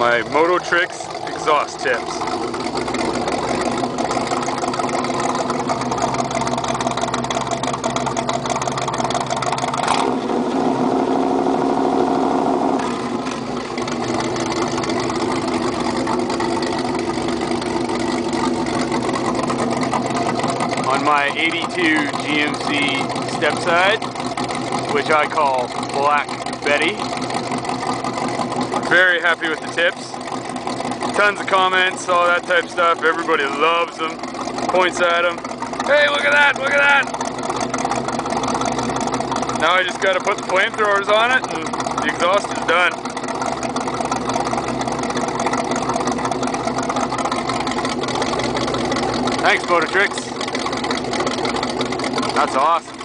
my Mototrix exhaust tips. On my 82 GMC step side, which I call Black Betty. Very happy with the tips. Tons of comments, all that type of stuff. Everybody loves them. Points at them. Hey, look at that, look at that! Now I just gotta put the flamethrowers on it and the exhaust is done. Thanks, Mototrix. That's awesome.